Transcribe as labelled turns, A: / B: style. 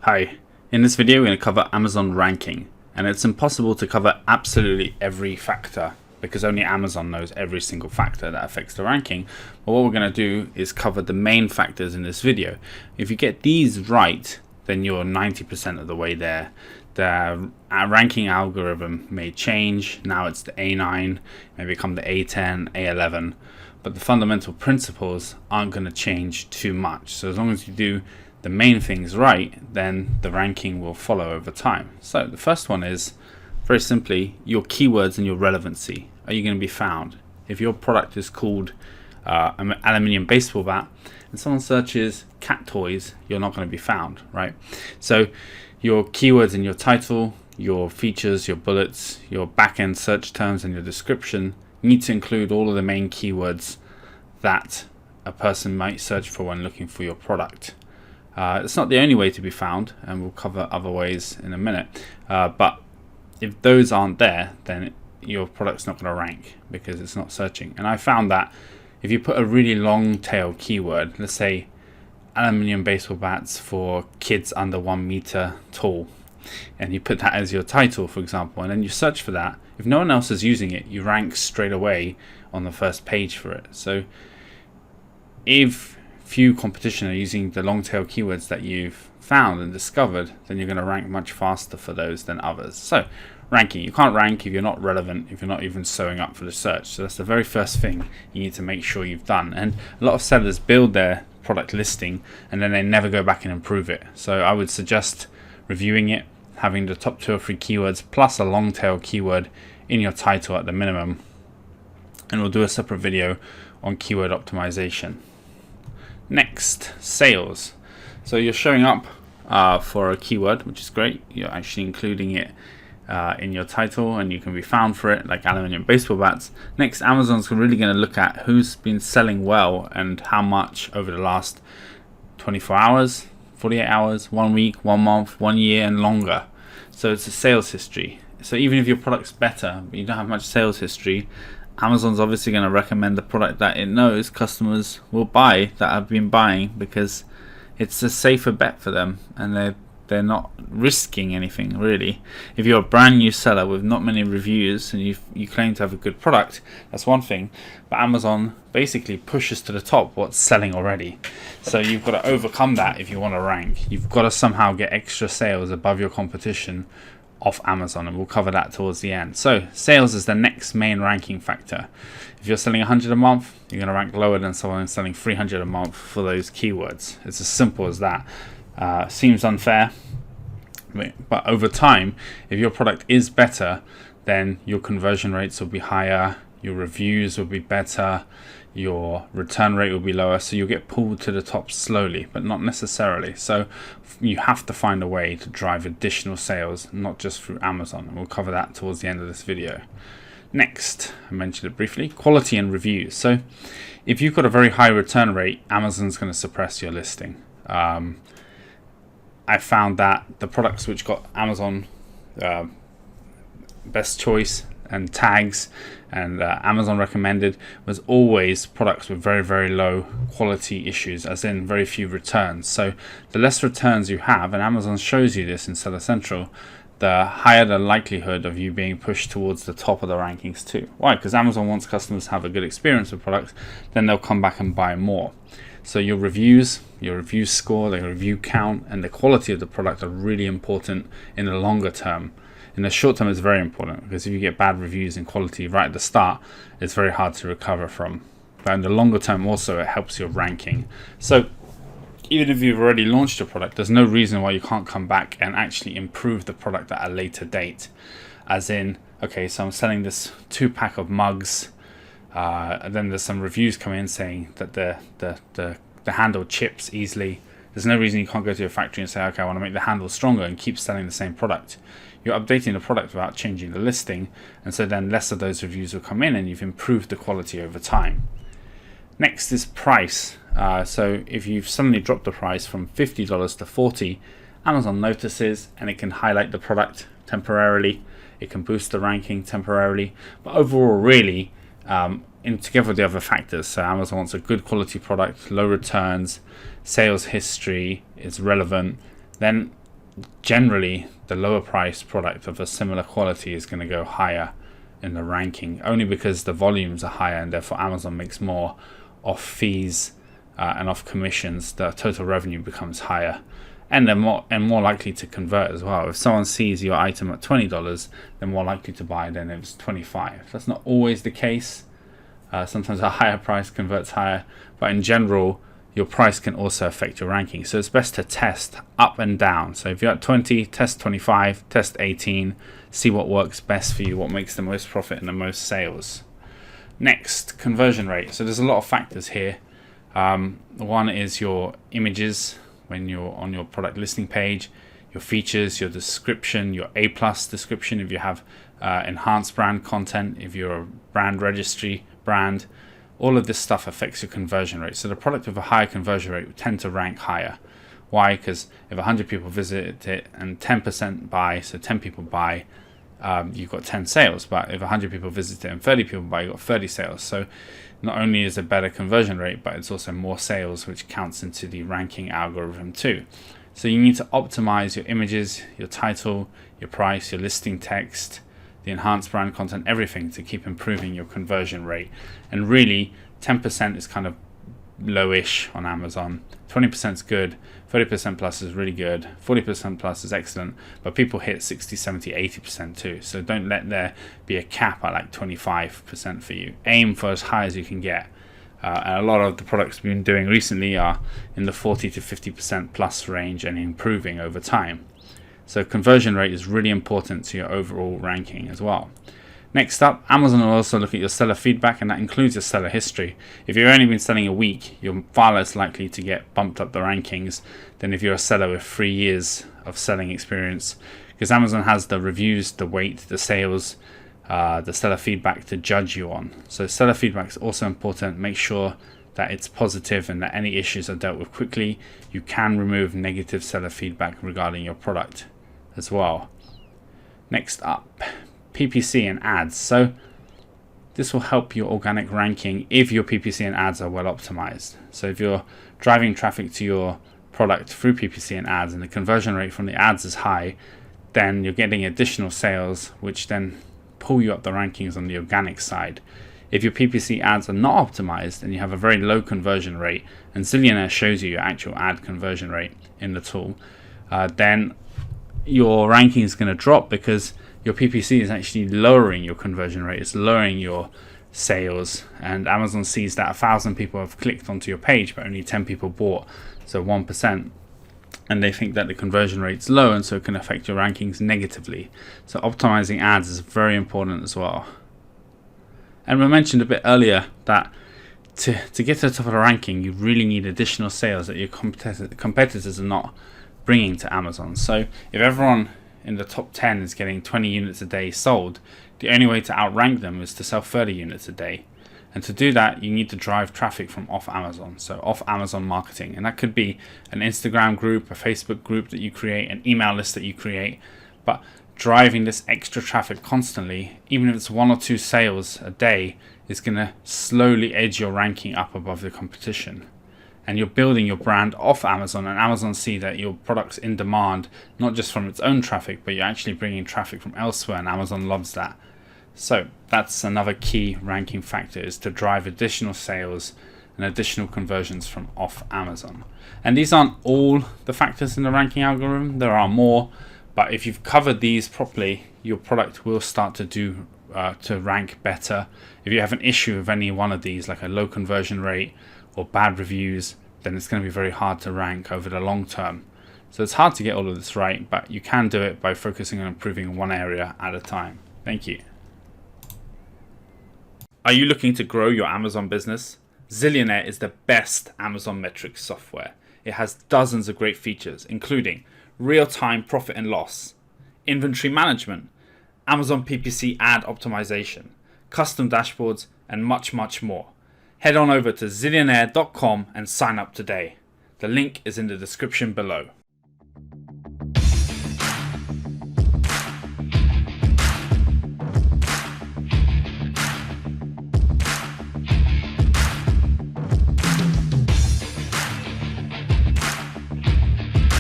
A: Hi, in this video we're going to cover Amazon ranking, and it's impossible to cover absolutely every factor because only Amazon knows every single factor that affects the ranking. But what we're going to do is cover the main factors in this video. If you get these right, then you're 90% of the way there. The ranking algorithm may change. Now it's the A9, may become the A10, A11, but the fundamental principles aren't going to change too much. So as long as you do the main things right, then the ranking will follow over time. So the first one is very simply your keywords and your relevancy. Are you going to be found? If your product is called an aluminium baseball bat and someone searches cat toys, you're not going to be found, right? So your keywords in your title, your features, your bullets, your back-end search terms and your description need to include all of the main keywords that a person might search for when looking for your product. It's not the only way to be found, and we'll cover other ways in a minute, but if those aren't there, then your product's not going to rank because it's not searching. And I found that if you put a really long tail keyword, let's say aluminium baseball bats for kids under 1 meter tall, and you put that as your title, for example, and then you search for that, if no one else is using it, you rank straight away on the first page for it. So if few competition are using the long tail keywords that you've found and discovered, then you're going to rank much faster for those than others. So ranking, you can't rank if you're not relevant, if you're not even showing up for the search. So that's the very first thing you need to make sure you've done. And a lot of sellers build their product listing and then they never go back and improve it. So I would suggest reviewing it, having the top 2 or 3 keywords plus a long tail keyword in your title at the minimum. And we'll do a separate video on keyword optimization. Next, sales. So you're showing up for a keyword, which is great. You're actually including it in your title and you can be found for it, like aluminium baseball bats. Next, Amazon's really going to look at who's been selling well and how much over the last 24 hours, 48 hours, 1 week, 1 month, 1 year and longer. So it's a sales history. So even if your product's better but you don't have much sales history, Amazon's obviously going to recommend the product that it knows customers will buy, that have been buying, because it's a safer bet for them and they're not risking anything really. If you're a brand new seller with not many reviews and you claim to have a good product, that's one thing, but Amazon basically pushes to the top what's selling already. So you've got to overcome that if you want to rank. You've got to somehow get extra sales above your competition off Amazon, and we'll cover that towards the end. So sales is the next main ranking factor. If you're selling 100 a month, you're going to rank lower than someone selling 300 a month for those keywords. It's as simple as that. Seems unfair, but over time, if your product is better, then your conversion rates will be higher, your reviews will be better, your return rate will be lower, so you'll get pulled to the top slowly, but not necessarily. So you have to find a way to drive additional sales, not just through Amazon, and we'll cover that towards the end of this video. Next, I mentioned it briefly, quality and reviews. So if you've got a very high return rate, Amazon's going to suppress your listing. I found that the products which got Amazon best choice and tags and Amazon recommended was always products with very, very low quality issues, as in very few returns. So the less returns you have, and Amazon shows you this in Seller Central, the higher the likelihood of you being pushed towards the top of the rankings too. Why? Because Amazon wants customers to have a good experience with products, then they'll come back and buy more. So your review score, the review count, and the quality of the product are really important in the longer term. In the short term, it's very important because if you get bad reviews and quality right at the start, it's very hard to recover from. But in the longer term also, it helps your ranking. So even if you've already launched your product, there's no reason why you can't come back and actually improve the product at a later date. As in, okay, so I'm selling this 2-pack of mugs, and then there's some reviews coming in saying that the handle chips easily. There's no reason you can't go to your factory and say, okay, I want to make the handle stronger and keep selling the same product. You're updating the product without changing the listing, and so then less of those reviews will come in and you've improved the quality over time. Next is price. So if you've suddenly dropped the price from $50 to $40, Amazon notices and it can highlight the product temporarily. It can boost the ranking temporarily, but overall really in together with the other factors. So Amazon wants a good quality product, low returns, sales history is relevant, then generally the lower priced product of a similar quality is going to go higher in the ranking, only because the volumes are higher and therefore Amazon makes more off fees and off commissions. The total revenue becomes higher, and they're more likely to convert as well. If someone sees your item at $20, they're more likely to buy than if it's $25. That's not always the case. Sometimes a higher price converts higher, but in general, your price can also affect your ranking. So it's best to test up and down. So if you're at 20, test 25, test 18, see what works best for you, what makes the most profit and the most sales. Next, conversion rate. So there's a lot of factors here. One is your images when you're on your product listing page, your features, your description, your A+ description if you have enhanced brand content, if you're a brand registry brand. All of this stuff affects your conversion rate. So the product with a higher conversion rate would tend to rank higher. Why? Because if 100 people visit it and 10% buy, so 10 people buy, you've got 10 sales. But if 100 people visit it and 30 people buy, you've got 30 sales. So not only is it a better conversion rate, but it's also more sales, which counts into the ranking algorithm too. So you need to optimize your images, your title, your price, your listing text, the enhanced brand content, everything to keep improving your conversion rate. And really, 10% is kind of lowish on Amazon. 20% is good, 30% plus is really good, 40% plus is excellent, but people hit 60, 70, 80% too. So don't let there be a cap at like 25% for you. Aim for as high as you can get. And a lot of the products we've been doing recently are in the 40 to 50% plus range and improving over time. So conversion rate is really important to your overall ranking as well. Next up, Amazon will also look at your seller feedback, and that includes your seller history. If you've only been selling a week, you're far less likely to get bumped up the rankings than if you're a seller with 3 years of selling experience, because Amazon has the reviews, the weight, the sales, the seller feedback to judge you on. So seller feedback is also important. Make sure that it's positive and that any issues are dealt with quickly. You can remove negative seller feedback regarding your product as well. Next up, PPC and ads. So this will help your organic ranking if your PPC and ads are well optimized. So if you're driving traffic to your product through PPC and ads and the conversion rate from the ads is high, then you're getting additional sales, which then pull you up the rankings on the organic side. If your PPC ads are not optimized and you have a very low conversion rate, and Zillionaire shows you your actual ad conversion rate in the tool, then your ranking is going to drop because your PPC is actually lowering your conversion rate. It's lowering your sales, and Amazon sees that 1,000 people have clicked onto your page but only 10 people bought, so 1%, and they think that the conversion rate's low, and so it can affect your rankings negatively. So optimizing ads is very important as well. And we mentioned a bit earlier that to get to the top of the ranking, you really need additional sales that your competitors are not bringing to Amazon. So if everyone in the top 10 is getting 20 units a day sold, the only way to outrank them is to sell 30 units a day. And to do that, you need to drive traffic from off Amazon, so off Amazon marketing. And that could be an Instagram group, a Facebook group that you create, an email list that you create. But driving this extra traffic constantly, even if it's 1 or 2 sales a day, is going to slowly edge your ranking up above the competition. And you're building your brand off Amazon, and Amazon see that your product's in demand, not just from its own traffic, but you're actually bringing traffic from elsewhere, and Amazon loves that. So that's another key ranking factor, is to drive additional sales and additional conversions from off Amazon. And these aren't all the factors in the ranking algorithm. There are more, but if you've covered these properly, your product will start to rank better. If you have an issue with any one of these, like a low conversion rate or bad reviews, then it's going to be very hard to rank over the long term. So it's hard to get all of this right, but you can do it by focusing on improving one area at a time. Thank you. Are you looking to grow your Amazon business? Zillionaire is the best Amazon metrics software. It has dozens of great features, including real-time profit and loss, inventory management, Amazon PPC ad optimization, custom dashboards, and much, much more. Head on over to zillionaire.com and sign up today. The link is in the description below.